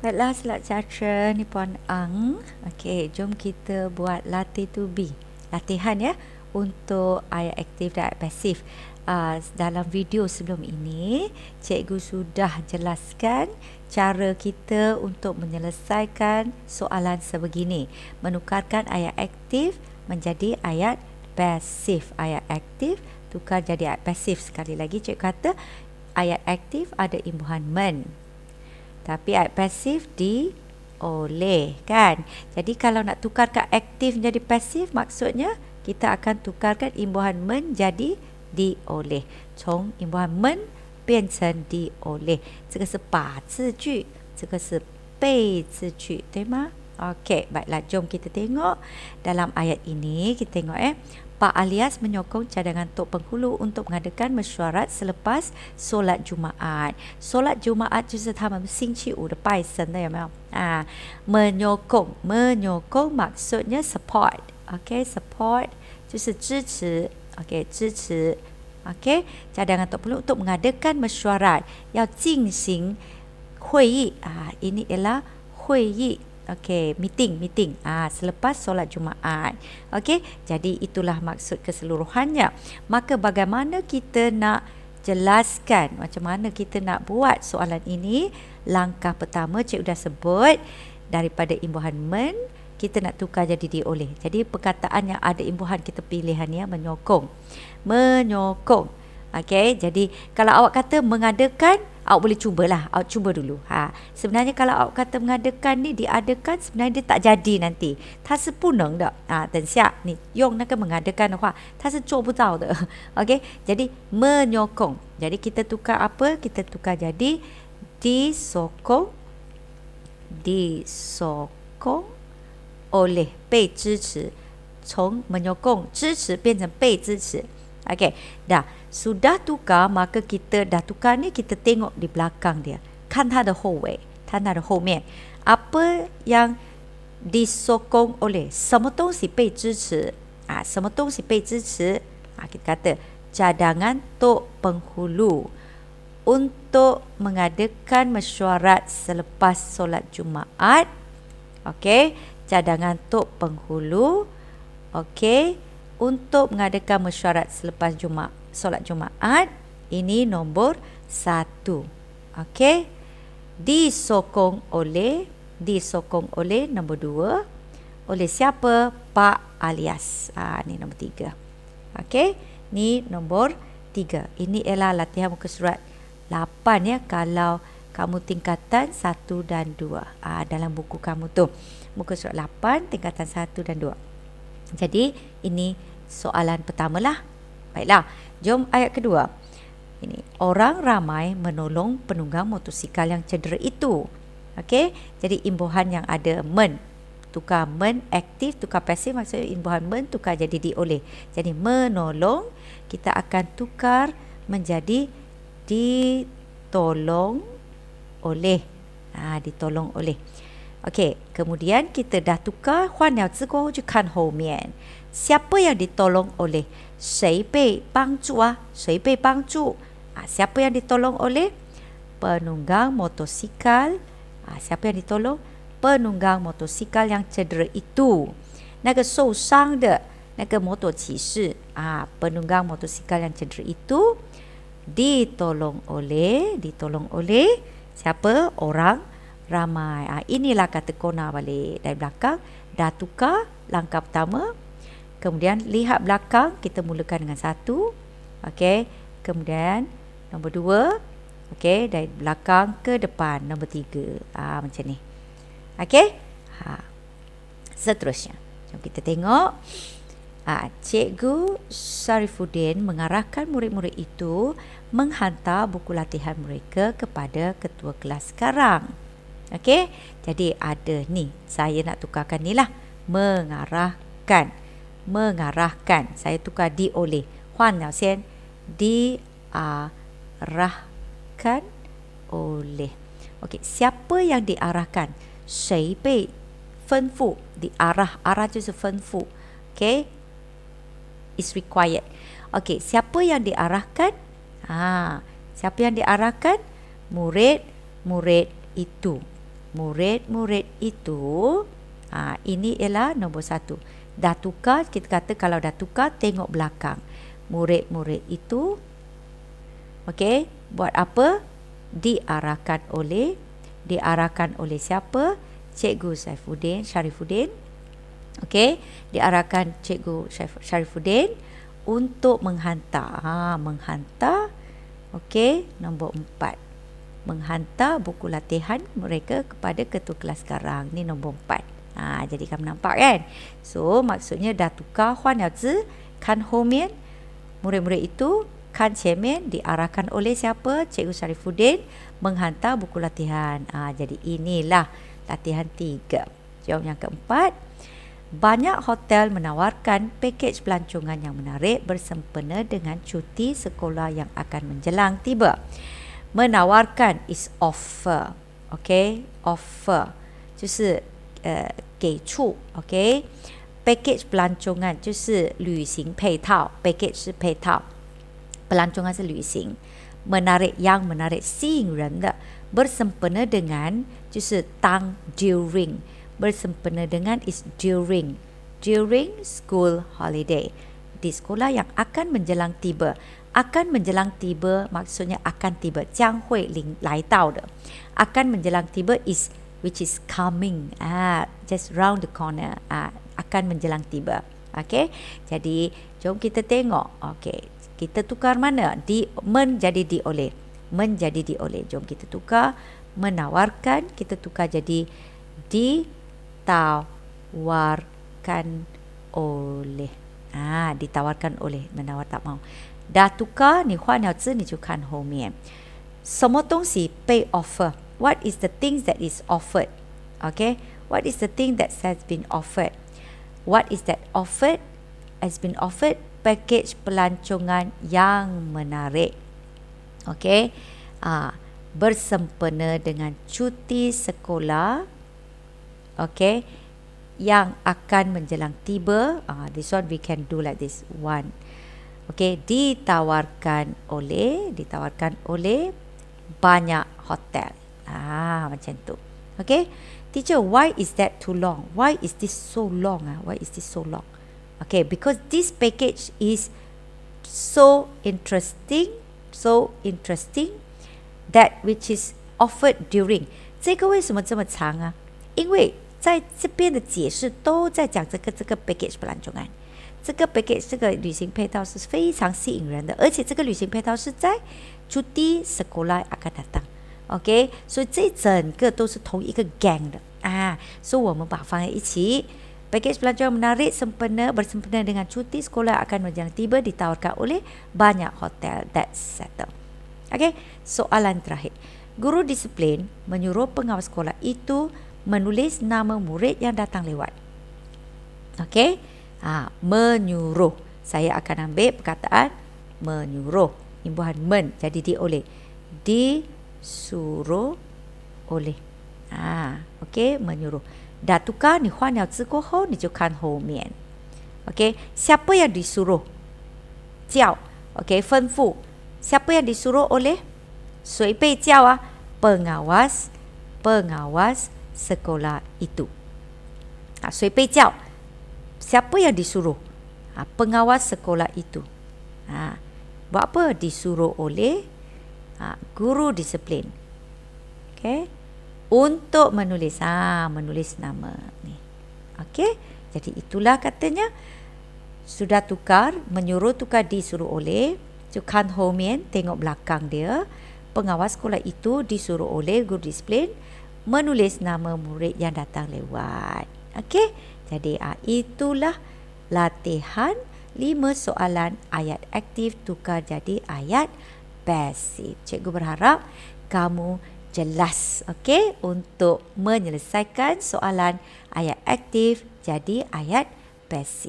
Baiklah, selamat sejahtera ni Puan Ang. Okey, jom kita buat latih to be. Latihan ya untuk ayat aktif dan ayat pasif. Dalam video sebelum ini, cikgu sudah jelaskan cara kita untuk menyelesaikan soalan sebegini. Menukarkan ayat aktif menjadi ayat pasif. Ayat aktif tukar jadi ayat pasif. Sekali lagi cikgu kata ayat aktif ada imbuhan men. Tapi ayat pasif di oleh, kan? Jadi kalau nak tukarkan aktif menjadi pasif, maksudnya kita akan tukarkan imbuhan menjadi di oleh. 从 imbuhan men 变成 di oleh. 这个是把字句，这个是被字句，对吗？ Okey, baiklah, jom kita tengok dalam ayat ini. Kita tengok Pak Alias menyokong cadangan Tok Penghulu untuk mengadakan mesyuarat selepas solat Jumaat. Solat Jumaat 就是他们星期五的拜神的，有没有？menyokong maksudnya support. Okey, support 就是支持。Okey, 支持。Okey, cadangan Tok Penghulu untuk mengadakan mesyuarat, 要进行会议。ini ialah 会议。Okey, meeting. Selepas solat Jumaat. Okey, jadi itulah maksud keseluruhannya. Maka bagaimana kita nak jelaskan, macam mana kita nak buat soalan ini? Langkah pertama cikgu dah sebut, daripada imbuhan men kita nak tukar jadi di oleh. Jadi perkataan yang ada imbuhan kita pilihan ya, menyokong. Okey, jadi kalau awak kata mengadakan, awak boleh cubalah. Awak cuba dulu. Sebenarnya kalau awak kata mengadakan ni, diadakan, sebenarnya dia tak jadi nanti. 它是不能的。等下你用那个mengadakan的话，它是做不到的。Okey, jadi menyokong. Jadi kita tukar apa? Kita tukar jadi disokong oleh 被支持。从 menyokong 支持变成被支持。Okey, dah. Sudah tukar, maka kita dah tukar ni, kita tengok di belakang dia. Kan它的后尾，看它的后面。apa yang disokong oleh? 什么东西被支持？什么东西被支持？kita kata cadangan Tok Penghulu untuk mengadakan mesyuarat selepas solat Jumaat. Okey, cadangan Tok Penghulu. Okey, untuk mengadakan mesyuarat selepas solat Jumaat. Ini nombor 1. Okey, disokong oleh nombor 2. Oleh siapa? Pak Alias. Ni nombor 3. Okey, ni nombor 3. Ini ialah latihan muka surat 8 ya, kalau kamu tingkatan 1 dan 2. Dalam buku kamu tu, muka surat 8 tingkatan 1 dan 2. Jadi ini soalan pertama lah. Baiklah, jom ayat kedua. Ini, orang ramai menolong penunggang motosikal yang cedera itu. Okey, jadi imbuhan yang ada men. Tukar men aktif, tukar pasif, maksudnya imbuhan men tukar jadi di oleh. Jadi menolong kita akan tukar menjadi ditolong oleh. Ditolong oleh. Okey, kemudian kita dah tukar 换了字过后去看后面。siapa yang ditolong oleh? 谁被帮助谁被帮助siapa yang ditolong oleh? Penunggang motosikal. Siapa yang ditolong? Penunggang motosikal yang cedera itu. 那个受伤的那个摩托骑士penunggang motosikal yang cedera itu ditolong oleh siapa? Orang ramai. Inilah kata kona balik dari belakang. Dah tukar langkah pertama. Kemudian lihat belakang, kita mulakan dengan 1. Okey, kemudian nombor 2. Okey, dari belakang ke depan nombor 3. Macam ni. Okey. Seterusnya, jom kita tengok. Cikgu Syarifuddin mengarahkan murid-murid itu menghantar buku latihan mereka kepada ketua kelas sekarang. Okey, jadi ada ni, saya nak tukarkan ni lah. Mengarahkan. Saya tukar di oleh. 换了先 diarahkan oleh. Okey, siapa yang diarahkan? 谁被吩咐 diarah. Arah 就是吩咐. Okey, is required. Okey, siapa yang diarahkan? Siapa yang diarahkan? Murid-murid itu. murid-murid itu, ini ialah nombor 1. Dah tukar, kita kata kalau dah tukar, tengok belakang. Murid-murid itu, okey, buat apa? Diarahkan oleh siapa? Cikgu Syarifuddin. Okey, diarahkan Cikgu Syarifuddin untuk menghantar. Menghantar, okey, nombor 4. Menghantar buku latihan mereka kepada ketua kelas sekarang. Ni nombor 4. Jadi kamu nampak kan? So, maksudnya dah tukar Huan Yaozi, kan Homian, murid-murid itu, kan Qiemen, diarahkan oleh siapa? Cikgu Syarifuddin, menghantar buku latihan. Jadi inilah latihan 3. Jawab yang keempat. Banyak hotel menawarkan pakej pelancongan yang menarik bersempena dengan cuti sekolah yang akan menjelang tiba. Menawarkan is offer. Okay, offer 就是给出 OK， package ペランチョン案就是旅行配套 package 是配套 pelancongan 是旅行 menarik yang menarik 吸引人的 bersempena dengan 就是当 during bersempena dengan is during school holiday di sekolah yang akan menjelang tiba. Akan menjelang tiba maksudnya akan tiba 将会来到的 akan menjelang tiba is which is coming, just round the corner, akan menjelang tiba. Okay, jadi jom kita tengok. Okay, kita tukar mana? Menjadi di oleh. Jom kita tukar. Menawarkan, kita tukar jadi ditawarkan oleh. Ditawarkan oleh. Menawar tak mau. Dah tukar, ni Huan Yaozi, ni 就看后面。什么东西被 offer? What is the things that is offered? Okay, what is the thing that has been offered? What is that offered? Has been offered package pelancongan yang menarik. Okay, bersempena dengan cuti sekolah. Okay, yang akan menjelang tiba. This one we can do like this one. Okay, ditawarkan oleh banyak hotel. Macam tu. Okay, teacher, why is that too long? Why is this so long? Why is this so long? Okay, because this package is so interesting that which is offered during. 这个为什么这么长啊？因为在这边的解释都在讲这个 package pelancongan。这个 package 这个旅行配套是非常吸引人的，而且这个旅行配套是在cuti sekolah akan datang。OK， 所以这整个都是同一个 gang 的所以我们把它放在一起。Package pelancongan menarik bersempena dengan cuti sekolah akan menjelang tiba ditawarkan oleh banyak hotel. That's settled. OK, soalan terakhir. Guru disiplin menyuruh pengawas sekolah itu menulis nama murid yang datang lewat. OK, menyuruh. Saya akan ambil perkataan menyuruh. Imbuhan men jadi di oleh. Disuruh oleh. Okey, menyuruh. Dah tukar ni Huan Yaozi 过后你就看后面。Okey, siapa yang disuruh? 叫 Okey, 吩咐 siapa yang disuruh oleh? 谁被叫pengawas sekolah itu. 谁被叫? Siapa yang disuruh? Pengawas sekolah itu. Buat apa? Disuruh oleh guru disiplin. Okey, untuk menulis menulis nama ni. Okey, jadi itulah katanya. Sudah tukar, menyuruh tukar disuruh oleh. Kan homian, tengok belakang dia. Pengawas sekolah itu disuruh oleh guru disiplin menulis nama murid yang datang lewat. Okey, jadi itulah latihan 5 soalan ayat aktif tukar jadi ayat pasif. Cikgu berharap kamu jelas, okey, untuk menyelesaikan soalan ayat aktif jadi ayat pasif.